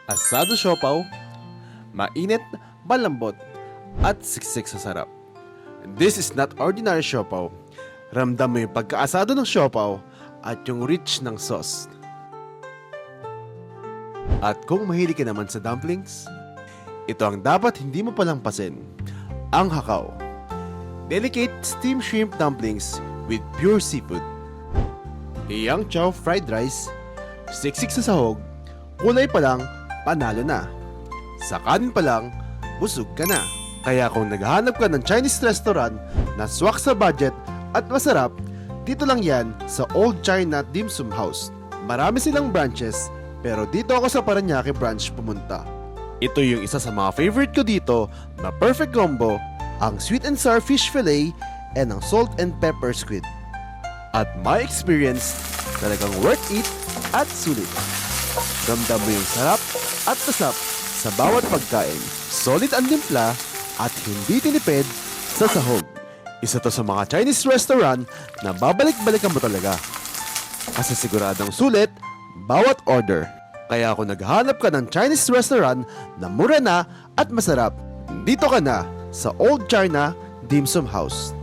Asado siopaw, mainit, malambot, at siksik sa sarap. This is not ordinary siopaw. Ramdam mo yung pagkaasado ng siopaw at yung rich ng sauce. At kung mahilig ka naman sa dumplings, ito ang dapat hindi mo palampasin, ang hakaw. Delicate steamed shrimp dumplings with pure seafood. Yang chow fried rice, siksik sa sahog, kulay pa lang, panalo na. Sa kanin pa lang, busog ka na. Kaya kung naghahanap ka ng Chinese restaurant na swak sa budget at masarap, dito lang yan sa Old China Dim Sum House. Marami silang branches, pero dito ako sa Parañaque branch pumunta. Ito yung isa sa mga favorite ko dito na perfect combo, ang sweet and sour fish fillet and ang salt and pepper squid. At my experience, talagang worth it at sulit. Ramdam mo yung sarap at tasap sa bawat pagkain. Solid ang timpla at hindi tinipid sa sahog. Isa to sa mga Chinese restaurant na babalik-balikan mo talaga. Kasi siguradong sulit bawat order. Kaya kung naghahanap ka ng Chinese restaurant na mura na at masarap, dito ka na sa Old China Dim Sum House.